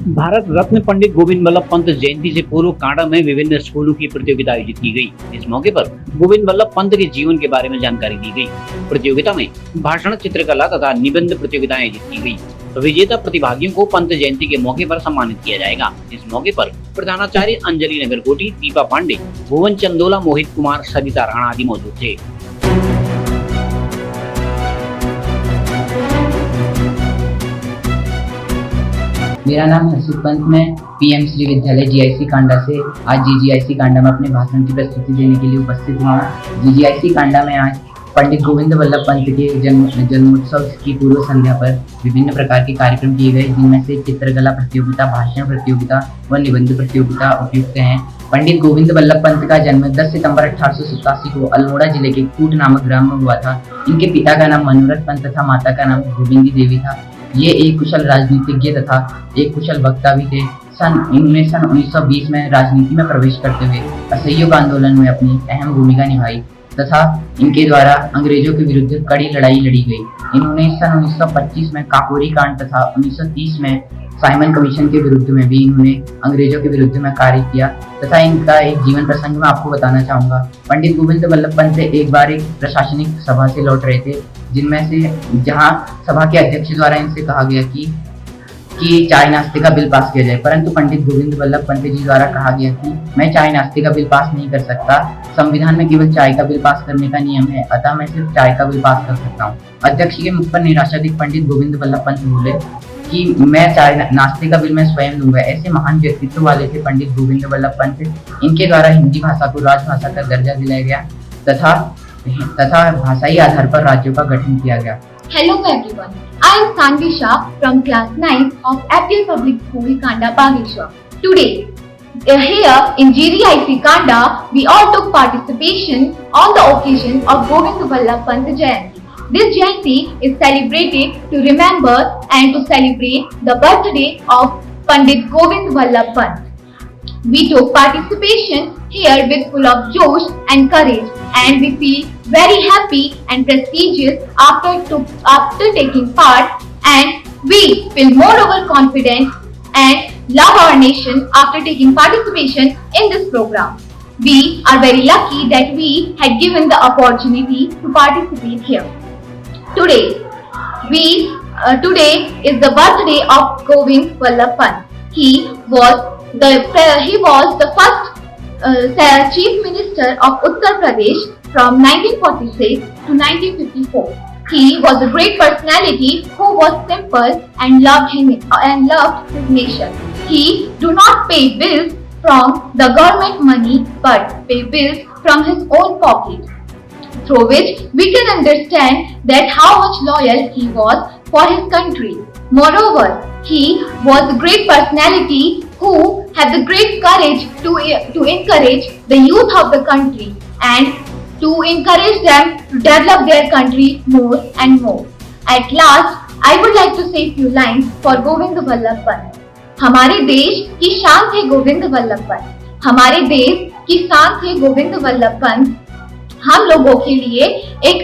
भारत रत्न पंडित गोविंद बल्लभ पंत जयंती से पूर्व कांडा में विभिन्न स्कूलों की प्रतियोगिता आयोजित की गई। इस मौके पर गोविंद बल्लभ पंत के जीवन के बारे में जानकारी दी गई। प्रतियोगिता में भाषण, चित्रकला तथा निबंध प्रतियोगिताएं आयोजित की गई। विजेता प्रतिभागियों को पंत जयंती के मौके पर सम्मानित किया जाएगा। इस मौके पर प्रधानाचार्य अंजलि नगरकोटी, दीपा पांडे, भुवन चंदोला, मोहित कुमार, सरिता राणा आदि मौजूद थे। मेरा नाम हर्षित पंत, मैं पीएम श्री विद्यालय जीआईसी कांडा से आज जीजीआईसी कांडा में अपने भाषण की प्रस्तुति देने के लिए उपस्थित हुआ हूँ। जीजीआईसी कांडा में आज पंडित गोविंद बल्लभ पंत के जन्मोत्सव की पूर्व संध्या पर विभिन्न प्रकार के कार्यक्रम किए गए, जिनमें से चित्रकला प्रतियोगिता, भाषण प्रतियोगिता व निबंध प्रतियोगिता उपयुक्त हैं। पंडित गोविंद बल्लभ पंत का जन्म 10 सितंबर 1887 को अल्मोड़ा जिले के कूट नामक ग्राम में हुआ था। इनके पिता का नाम मनोरथ पंत तथा माता का नाम गोविंदी देवी था। ये एक कुशल राजनीतिज्ञ तथा एक कुशल वक्ता भी थे। सन 1920 में राजनीति में प्रवेश करते हुए असहयोग आंदोलन में अपनी अहम भूमिका निभाई तथा इनके द्वारा अंग्रेजों के विरुद्ध कड़ी लड़ाई लड़ी गई। इन्होंने सन 1925 में काकोरी कांड तथा 1930 में साइमन कमीशन के विरुद्ध में भी इन्होंने अंग्रेजों के विरुद्ध में कार्य किया तथा इनका एक जीवन प्रसंग मैं आपको बताना चाहूंगा। पंडित गोविंद बल्लभ पंत एक बार एक प्रशासनिक सभा से लौट रहे थे, जिनमें से जहां सभा के अध्यक्ष द्वारा इनसे कहा गया कि चाय नाश्ते का बिल पास किया जाए, परंतु पंडित गोविंद बल्लभ पंत जी द्वारा कहा गया कि मैं चाय नाश्ते का बिल पास नहीं कर सकता। संविधान में केवल चाय का बिल पास करने का नियम है, अतः मैं सिर्फ चाय का बिल पास कर सकता हूँ। अध्यक्ष के मुख पर निराशा देख पंडित गोविंद बल्लभ पंत बोले कि मैं चाय नाश्ते का बिल मैं स्वयं लूंगा। ऐसे महान व्यक्तित्व वाले थे पंडित गोविंद बल्लभ पंत। इनके द्वारा हिंदी भाषा को राजभाषा का दर्जा दिलाया गया तथा भाषाई आधार पर राज्यों का गठन किया गया। Hello everyone, I am Sanvi Shah from class 9 of Aptil Public School, Kanda, Bageshwar. Today, here in GDIC Kanda, we all took participation on the occasion of Govind Ballabh Pant Jayanti. This Jayanti is celebrated to remember and to celebrate the birthday of Pandit Govind Ballabh Pant. We took participation here with full of josh and courage, and we feel very happy and prestigious after taking part, and we feel moreover confident and love our nation after taking participation in this program. We are very lucky that we had given the opportunity to participate here. Today is the birthday of Govind Ballabh Pant. He was the first Chief Minister of Uttar Pradesh from 1946 to 1954. He was a great personality who was simple and loved his nation. He do not pay bills from the government money but pay bills from his own pocket, through which we can understand that how much loyal he was for his country. Moreover, he was a great personality who had the great courage to encourage the youth of the country and to encourage them to develop their country more and more. At last, I would like to say few lines for Govind Ballabh Pant. हमारे देश की शान थे गोविंद बल्लभ पंत। हमारे देश की शान थे गोविंद बल्लभ पंत। हम लोगों के लिए एक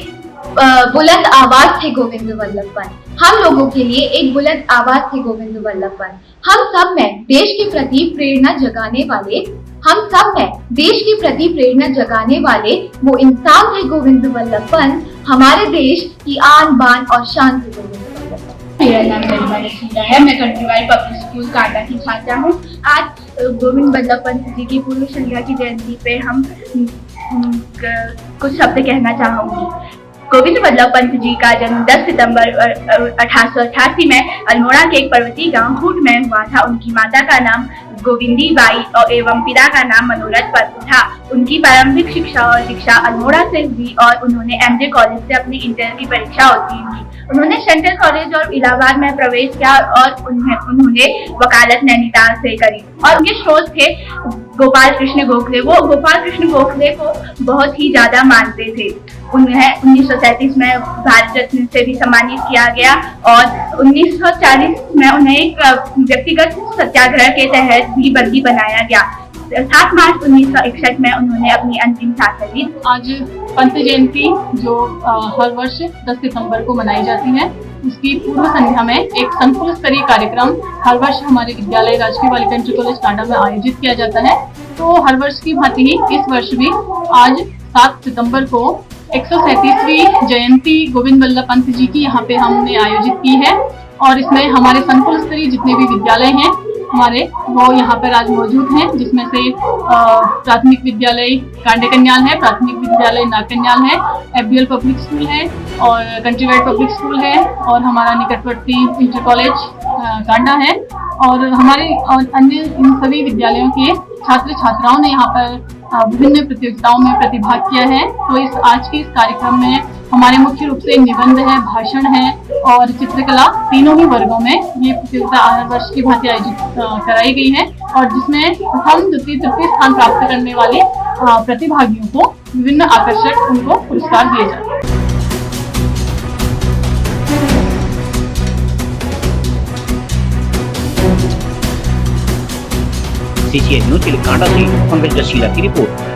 बुलंद आवाज थे गोविंद बल्लभ पंत। हम लोगों के लिए एक बुलंद आवाज थे गोविंद बल्लभ पंत। हम सब में देश के प्रति प्रेरणा जगाने वाले वो इंसान थे गोविंद बल्लभ पंत। हमारे देश की आन बान और शान थे गोविंद बल्लभ पंत। मेरा नाम गरिमा रशीदा है, मैं कंट्रीवाइज पब्लिक स्कूल कांडा की छात्रा हूँ। आज गोविंद बल्लभ पंत जी की पूर्व संध्या की जयंती पे हम कुछ शब्द कहना चाहूंगी। गोविंद बल्लभ पंत जी का जन्म 10 सितंबर 1888 में अल्मोड़ा के एक पर्वतीय गांव कूट में हुआ था। उनकी माता का नाम गोविंदी बाई और एवं पिता का नाम मनोरथ पंत था। उनकी प्रारंभिक शिक्षा और दीक्षा अल्मोड़ा से हुई और उन्होंने एमजे कॉलेज से अपनी इंटर की परीक्षा उत्तीर्ण की। उन्होंने सेंट्रल कॉलेज और इलाहाबाद में प्रवेश किया और उन्होंने वकालत नैनीताल से करी और उनके स्रोत थे गोपाल कृष्ण गोखले। वो गोपाल कृष्ण गोखले को बहुत ही ज्यादा मानते थे। उन्हें 1937 में भारत रत्न से भी सम्मानित किया गया और 1940 में उन्हें एक व्यक्तिगत सत्याग्रह के तहत भी बंदी बनाया गया। 7 मार्च 1961 में उन्होंने अपनी अंतिम सांस ली। आज पंत जयंती जो हर वर्ष 10 सितंबर को मनाई जाती है, उसकी पूर्व संध्या में एक संकुल स्तरीय कार्यक्रम हर वर्ष हमारे विद्यालय राजकीय बालिका इंटर कॉलेज कांडा में आयोजित किया जाता है। तो हर वर्ष की भांति ही इस वर्ष भी आज 7 सितंबर को 137वीं जयंती गोविंद वल्लभ पंत जी की यहाँ पे हमने आयोजित की है और इसमें हमारे संकुल स्तरीय जितने भी विद्यालय हैं हमारे वो यहाँ पर आज मौजूद हैं, जिसमें से प्राथमिक विद्यालय कांडे कन्याल है, प्राथमिक विद्यालय नाग कन्याल है, FBL पब्लिक स्कूल है और कंट्री वाइड पब्लिक स्कूल है और हमारा निकटवर्ती इंटर कॉलेज कांडा है और हमारे और अन्य इन सभी विद्यालयों के छात्र छात्राओं ने यहाँ पर विभिन्न प्रतियोगिताओं में प्रतिभाग किया है। तो इस आज के इस कार्यक्रम में हमारे मुख्य रूप से निबंध है, भाषण है और चित्रकला, तीनों ही वर्गों में ये प्रतियोगिता हर वर्ष की भांति आयोजित कराई गई है और जिसमें प्रथम, द्वितीय, तृतीय स्थान प्राप्त करने वाले प्रतिभागियों को विभिन्न आकर्षक उनको पुरस्कार दिए जाते हैं। CCN न्यूज के लिए कांडा से पंकज जसीला की रिपोर्ट।